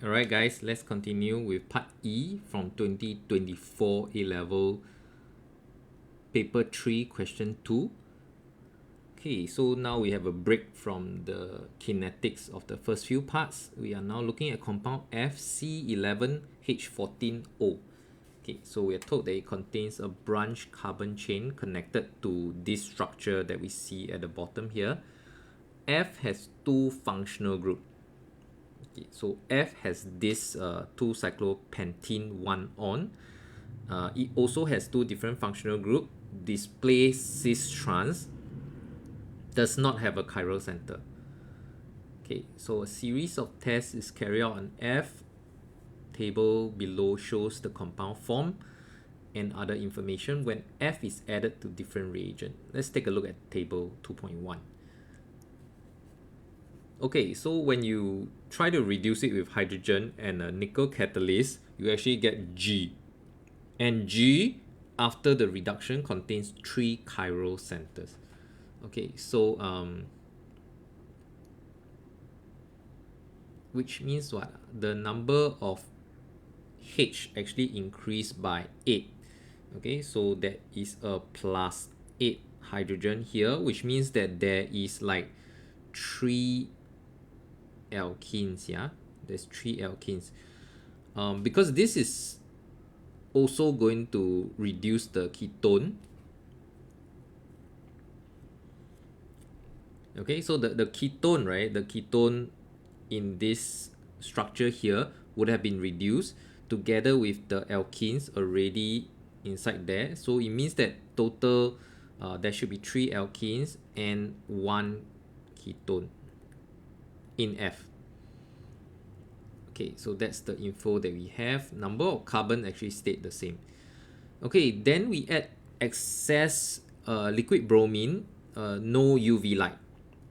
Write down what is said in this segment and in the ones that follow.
Alright guys, let's continue with part E from 2024 A-Level paper 3 question 2. Okay, so now we have a break from the kinetics of the first few parts. We are now looking at compound FC11H14O. Okay, so we are told that it contains a branch carbon chain connected to this structure that we see at the bottom here. F has two functional groups. Okay, so F has this 2-cyclopentene 1-on. It also has two different functional groups. Display cis trans does not have a chiral center. Okay, so a series of tests is carried out on F. Table below shows the compound form and other information when F is added to different reagent. Let's take a look at table 2.1. Okay, so when you try to reduce it with hydrogen and a nickel catalyst, you actually get G. And G, after the reduction, contains 3 chiral centers. Okay, so which means what? The number of H actually increased by 8. Okay, so that is a plus 8 hydrogen here, which means that there is like 3 alkenes. Yeah, there's 3 alkenes. Because this is also going to reduce the ketone. Okay, so the ketone, right? The ketone in this structure here would have been reduced together with the alkenes already inside there. So it means that total there should be 3 alkenes and 1 ketone in F. Okay, so that's the info that we have. Number of carbon actually stayed the same. Okay, then we add excess liquid bromine, no UV light.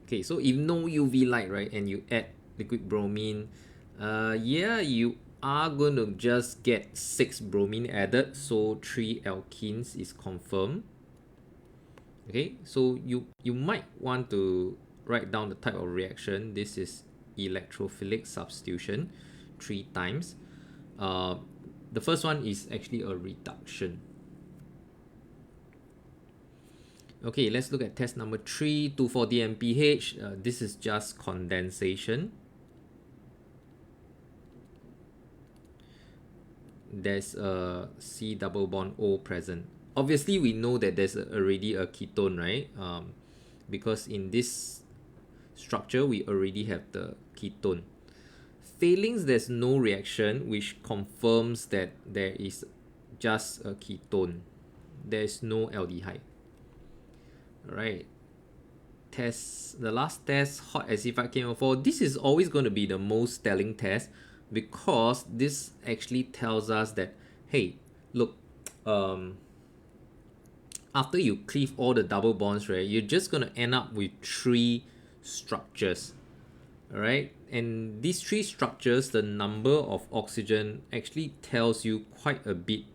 Okay, so if no UV light, right, and you add liquid bromine, yeah, you are going to just get 6 bromine added, so 3 alkenes is confirmed. Okay, so you might want to write down the type of reaction. This is electrophilic substitution 3 times. The first one is actually a reduction. Okay, let's look at test number 3, 240 mph. This is just condensation. There's a C double bond O present. Obviously, we know that there's already a ketone, right? Because in this structure, we already have the ketone. Failings, there's no reaction, which confirms that there is just a ketone. There's no aldehyde. Alright. Test, the last test, hot acidified KMO4. This is always going to be the most telling test because this actually tells us that, hey, look, after you cleave all the double bonds, right, you're just going to end up with 3 structures. Alright, and these 3 structures, the number of oxygen actually tells you quite a bit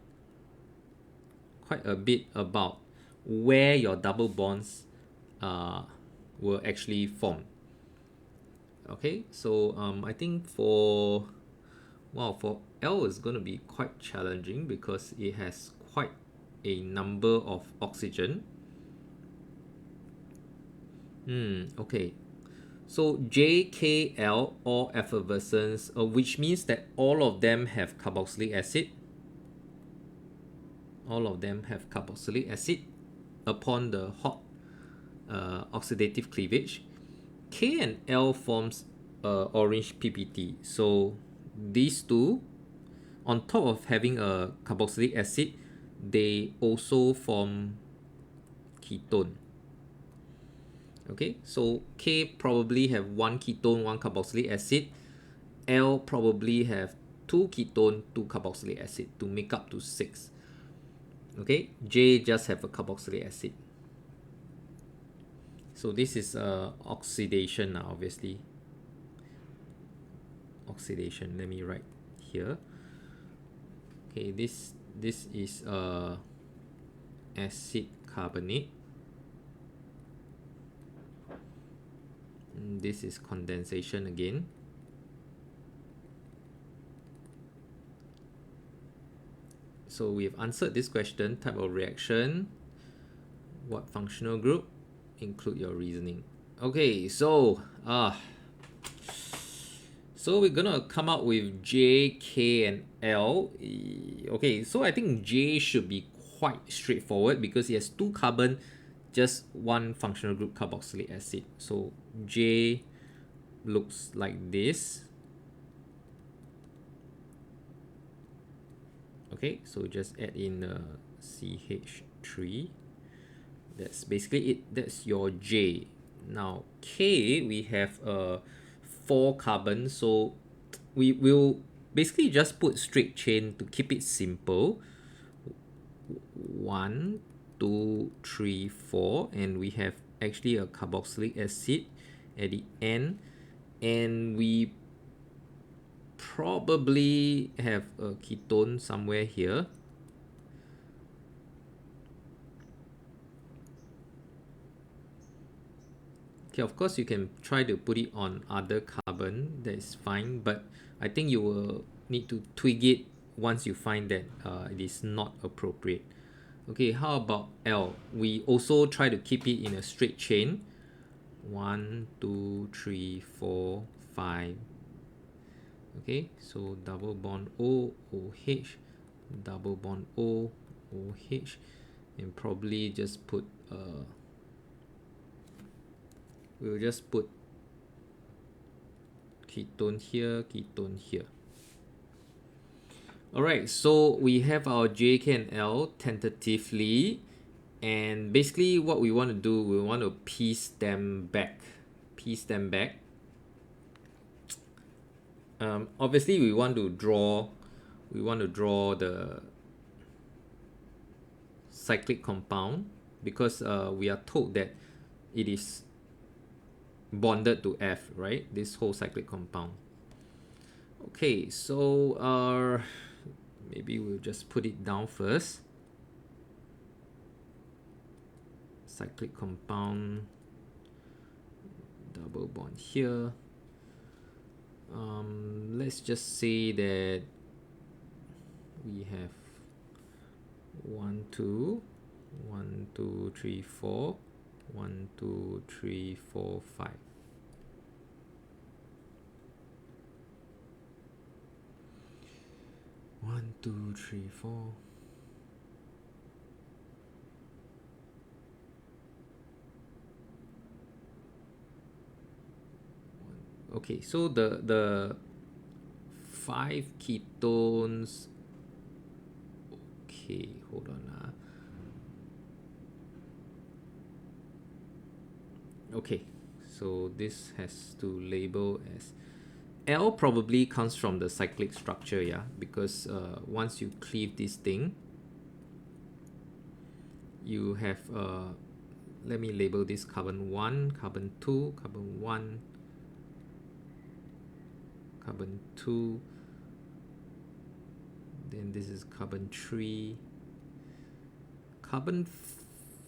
about where your double bonds will actually form. Okay, so I think for L is going to be quite challenging because it has quite a number of oxygen. Okay. So J, K, L, all effervescence, which means that all of them have carboxylic acid. All of them have carboxylic acid upon the hot oxidative cleavage. K and L forms orange PPT. So these two, on top of having a carboxylic acid, they also form ketone. Okay, so K probably have 1 ketone, 1 carboxylic acid. L probably have 2 ketone, 2 carboxylic acid to make up to 6. Okay, J just have a carboxylic acid. So this is oxidation now, obviously. Oxidation, let me write here. Okay, this is acid carbonate. This is condensation again. so we've answered this question. Type of reaction, what functional group, include your reasoning. Okay, so we're gonna come out with J, K, and L. Okay, so I think J should be quite straightforward because it has 2 carbon, just 1 functional group carboxylic acid. So J looks like this. Okay, so just add in CH3. That's basically it. That's your J. Now K, we have 4 carbon, so we will basically just put straight chain to keep it simple. 1, 2, 3, 4, and we have actually a carboxylic acid at the end, and we probably have a ketone somewhere here. Okay, of course you can try to put it on other carbon, that is fine, but I think you will need to twig it once you find that it is not appropriate. Okay, how about L? We also try to keep it in a straight chain. 1, 2, 3, 4, 5. Okay, so double bond O, OH, double bond O, OH, and probably just put we'll just put ketone here, ketone here. Alright, so we have our J, K, and L tentatively, and basically what we want to do, we want to piece them back. Obviously we want to draw the cyclic compound because we are told that it is bonded to F, right? This whole cyclic compound. Okay, so maybe we'll just put it down first. Cyclic compound, double bond here. Let's just say that we have 1, 2, 1, 2, 3, 4, 1, 2, 3, 4, 5. One, two, three, four. Okay, so the 5 ketones. Okay, hold on. Okay, so this has to label as L. Probably comes from the cyclic structure, yeah, because once you cleave this thing, you have let me label this carbon 1, carbon 2, carbon 1, carbon 2, then this is carbon 3, carbon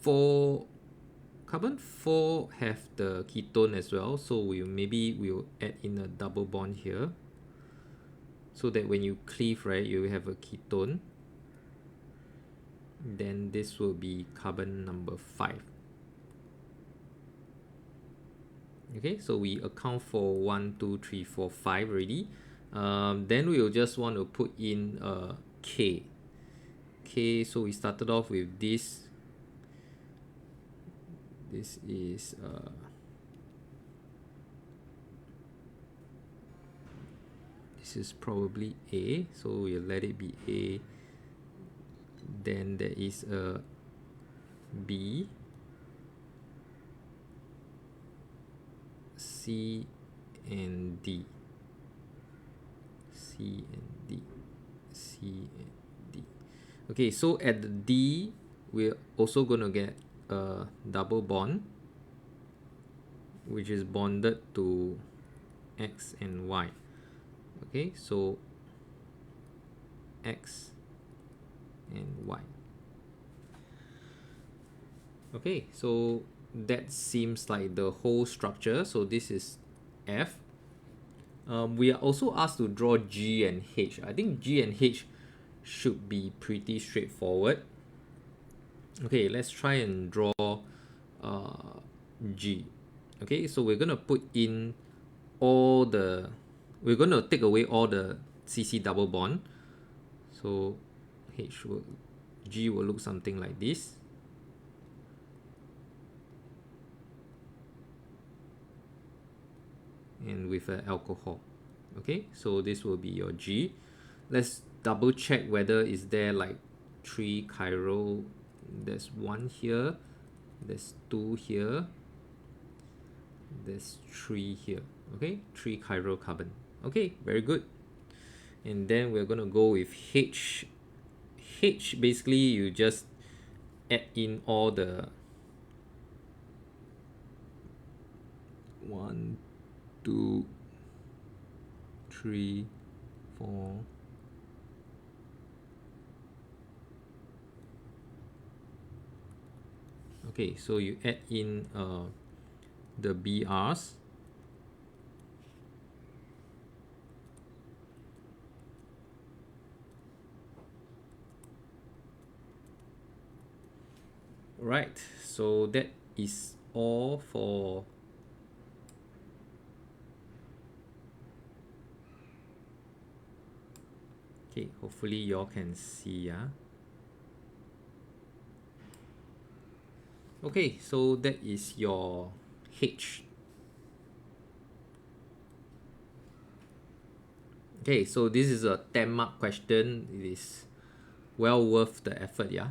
4. Carbon 4 have the ketone as well, so we'll add in a double bond here, so that when you cleave, right, you have a ketone. Then this will be carbon number 5. Okay, so we account for 1, 2, 3, 4, 5 already. Then we'll just want to put in K. So we started off with this. This is this is probably A, so we'll let it be A. Then there is a B, C, and D. C and D. C and D. Okay, so at the D, we're also gonna get a double bond, which is bonded to X and Y. Okay, so X and Y. Okay, so that seems like the whole structure. So this is F. We are also asked to draw G and H. I think G and H should be pretty straightforward. Okay, let's try and draw G. Okay, so we're gonna put in we're gonna take away all the CC double bond. So G will look something like this. And with an alcohol. Okay, so this will be your G. Let's double check whether is there like 3 chiral. There's 1 here, there's 2 here, there's 3 here. Okay, 3 chiral carbon. Okay, very good. And then we're gonna go with H. H, basically you just add in all the 1, 2, 3, 4. Okay, so you add in the BRs. Right, so that is all for okay, hopefully y'all can see. Okay, so that is your H. Okay, so this is a 10-mark question. It is well worth the effort, yeah.